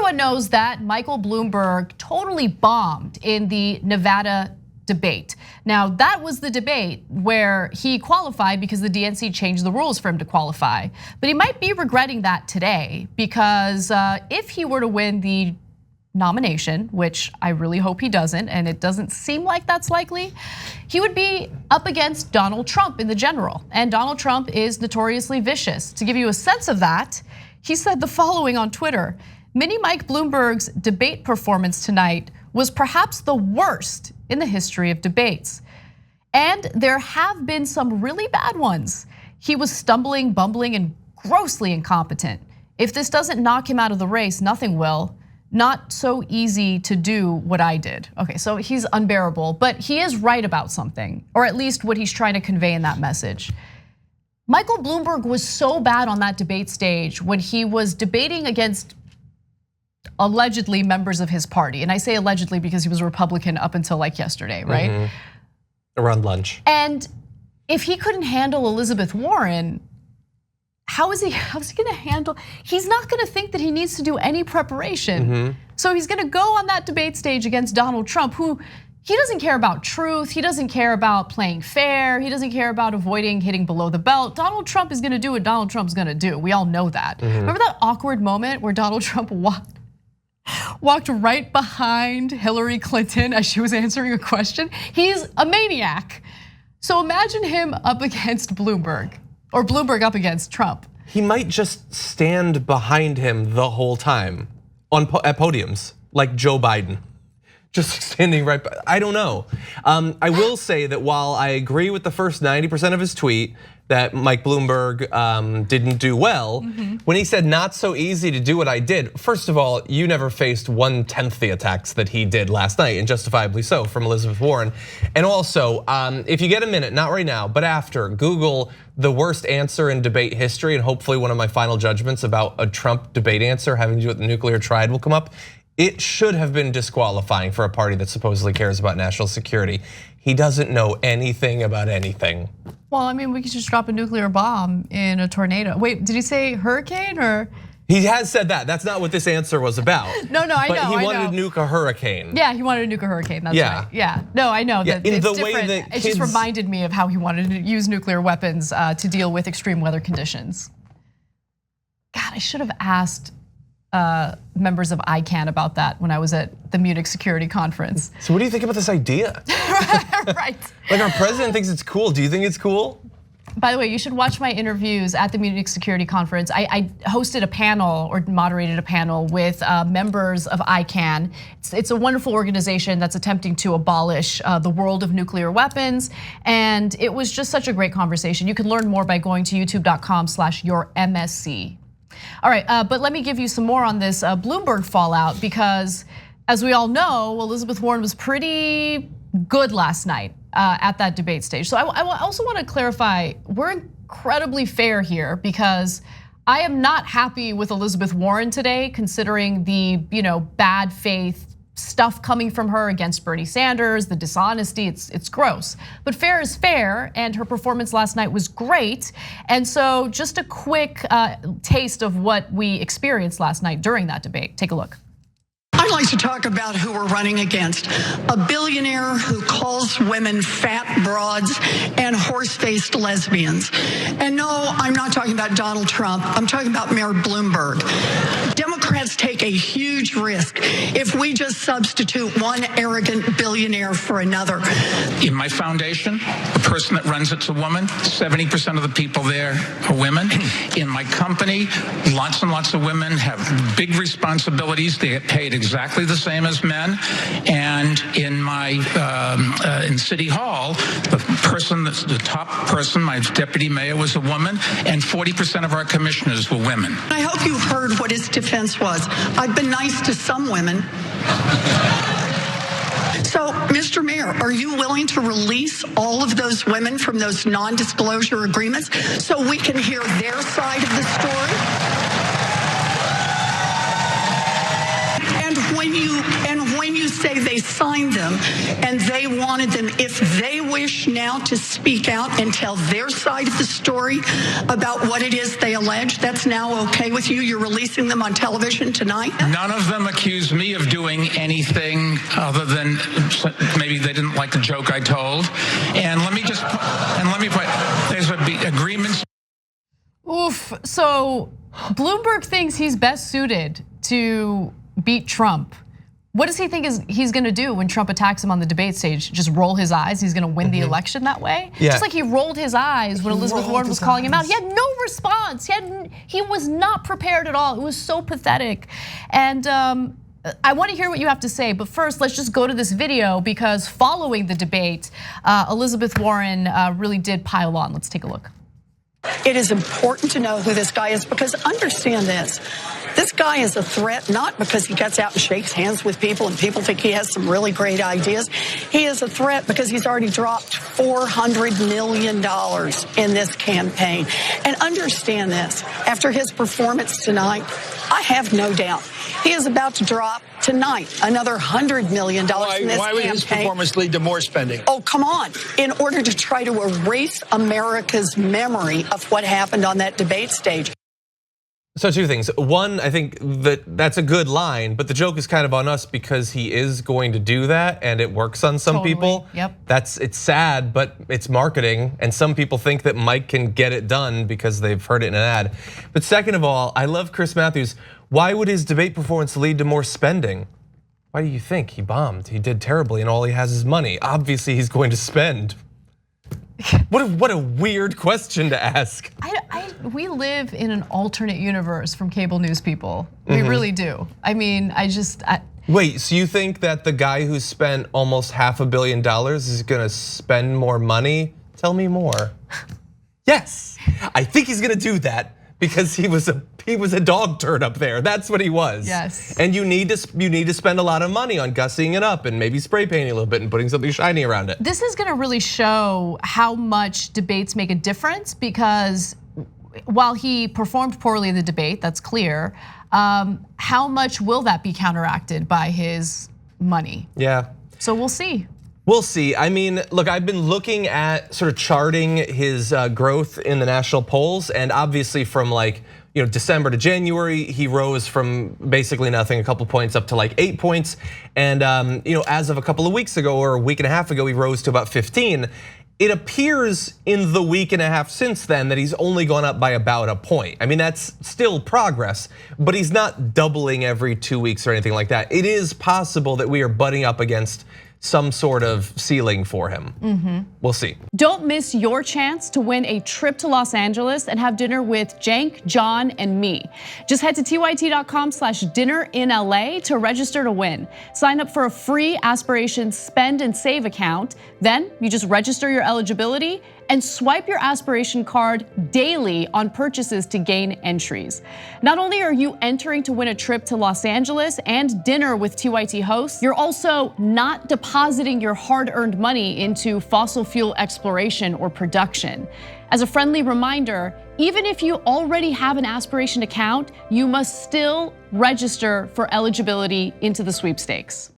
Everyone knows that Michael Bloomberg totally bombed in the Nevada debate. Now, that was the debate where he qualified because the DNC changed the rules for him to qualify. But he might be regretting that today because if he were to win the nomination, which I really hope he doesn't, and it doesn't seem like that's likely, he would be up against Donald Trump in the general. And Donald Trump is notoriously vicious. To give you a sense of that, he said the following on Twitter: Mini Mike Bloomberg's debate performance tonight was perhaps the worst in the history of debates. And there have been some really bad ones. He was stumbling, bumbling, and grossly incompetent. If this doesn't knock him out of the race, nothing will. Not so easy to do what I did. Okay, so he's unbearable, but he is right about something, or at least what he's trying to convey in that message. Michael Bloomberg was so bad on that debate stage when he was debating against allegedly members of his party. And I say allegedly because he was a Republican up until like yesterday, right? Mm-hmm. Around lunch. And if he couldn't handle Elizabeth Warren, how's he gonna handle? He's not gonna think that he needs to do any preparation. Mm-hmm. So he's gonna go on that debate stage against Donald Trump, who he doesn't care about truth. He doesn't care about playing fair. He doesn't care about avoiding hitting below the belt. Donald Trump is gonna do what Donald Trump's gonna do. We all know that. Mm-hmm. Remember that awkward moment where Donald Trump walked right behind Hillary Clinton as she was answering a question? He's a maniac. So imagine him up against Bloomberg, or Bloomberg up against Trump. He might just stand behind him the whole time at podiums, like Joe Biden. Just standing right, I don't know. I will say that while I agree with the first 90% of his tweet that Mike Bloomberg didn't do well, when he said not so easy to do what I did, first of all, you never faced 1/10 the attacks that he did last night, and justifiably so, from Elizabeth Warren. And also, if you get a minute, not right now, but after, Google the worst answer in debate history, and hopefully one of my final judgments about a Trump debate answer having to do with the nuclear triad will come up. It should have been disqualifying for a party that supposedly cares about national security. He doesn't know anything about anything. Well, I mean, we could just drop a nuclear bomb in a tornado. Wait, did he say hurricane or? He has said that. That's not what this answer was about. No, I know. But he wanted to nuke a hurricane. Yeah, he wanted to nuke a hurricane. That's right. Yeah, no, I know that it's different. It just reminded me of how he wanted to use nuclear weapons to deal with extreme weather conditions. God, I should have asked members of ICANN about that when I was at the Munich Security Conference. So what do you think about this idea? Right. Like our president thinks it's cool. Do you think it's cool? By the way, you should watch my interviews at the Munich Security Conference. I hosted a panel or moderated a panel with members of ICANN. It's a wonderful organization that's attempting to abolish the world of nuclear weapons. And it was just such a great conversation. You can learn more by going to youtube.com/yourmsc. All right, but let me give you some more on this Bloomberg fallout, because as we all know, Elizabeth Warren was pretty good last night at that debate stage. So I also want to clarify, we're incredibly fair here because I am not happy with Elizabeth Warren today, considering the bad faith stuff coming from her against Bernie Sanders, the dishonesty, it's gross. But fair is fair, and her performance last night was great. And so just a quick taste of what we experienced last night during that debate. Take a look. I'd like to talk about who we're running against. A billionaire who calls women fat broads and horse-faced lesbians. And no, I'm not talking about Donald Trump. I'm talking about Mayor Bloomberg. Democrats take a huge risk if we just substitute one arrogant billionaire for another. In my foundation, the person that runs it's a woman. 70% of the people there are women. In my company, lots and lots of women have big responsibilities. They get paid exactly the same as men. And in my in City Hall, the person that's the top person, my deputy mayor, was a woman, and 40% of our commissioners were women. I hope you heard what his defense was. I've been nice to some women. So, Mr. Mayor, are you willing to release all of those women from those non-disclosure agreements so we can hear their side of the story? And when you say they signed them and they wanted them. If they wish now to speak out and tell their side of the story about what it is they allege, that's now okay with you? You're releasing them on television tonight? None of them accused me of doing anything other than maybe they didn't like the joke I told. And let me put, there's agreements. Oof. So Bloomberg thinks he's best suited to beat Trump. What does he think he's gonna do when Trump attacks him on the debate stage? Just roll his eyes? He's gonna win the election that way? Yeah. Just like he rolled his eyes when Elizabeth Warren was calling him out. He had no response. He was not prepared at all. It was so pathetic. And I want to hear what you have to say, but first let's just go to this video because following the debate, Elizabeth Warren really did pile on. Let's take a look. It is important to know who this guy is because understand this. This guy is a threat not because he gets out and shakes hands with people and people think he has some really great ideas. He is a threat because he's already dropped $400 million in this campaign. And understand this, after his performance tonight, I have no doubt he is about to drop tonight another $100 million in this campaign. Why would his performance lead to more spending? Oh, come on. In order to try to erase America's memory of what happened on that debate stage. So two things. One, I think that's a good line, but the joke is kind of on us because he is going to do that and it works on some people. Yep. It's sad, but it's marketing. And some people think that Mike can get it done because they've heard it in an ad. But second of all, I love Chris Matthews. Why would his debate performance lead to more spending? Why do you think he bombed? He did terribly and all he has is money. Obviously he's going to spend. What a weird question to ask. We live in an alternate universe from cable news people. We really do. I mean, Wait, so you think that the guy who spent almost $500 million is gonna spend more money? Tell me more. Yes, I think he's gonna do that because he was a dog turd up there. That's what he was. Yes. And you need to spend a lot of money on gussying it up and maybe spray painting a little bit and putting something shiny around it. This is gonna really show how much debates make a difference because while he performed poorly in the debate, that's clear, how much will that be counteracted by his money? Yeah. So we'll see. We'll see. I mean, look, I've been looking at sort of charting his growth in the national polls, and obviously from like December to January, he rose from basically nothing, a couple points up to like 8 points, and as of a couple of weeks ago or a week and a half ago, he rose to about 15. It appears in the week and a half since then that he's only gone up by about a point. I mean, that's still progress, but he's not doubling every 2 weeks or anything like that. It is possible that we are butting up against some sort of ceiling for him. We'll see. Don't miss your chance to win a trip to Los Angeles and have dinner with Cenk, John, and me. Just head to tyt.com/dinnerinla to register to win. Sign up for a free Aspiration Spend and Save account. Then you just register your eligibility and swipe your Aspiration card daily on purchases to gain entries. Not only are you entering to win a trip to Los Angeles and dinner with TYT hosts, you're also not depositing your hard-earned money into fossil fuel exploration or production. As a friendly reminder, even if you already have an Aspiration account, you must still register for eligibility into the sweepstakes.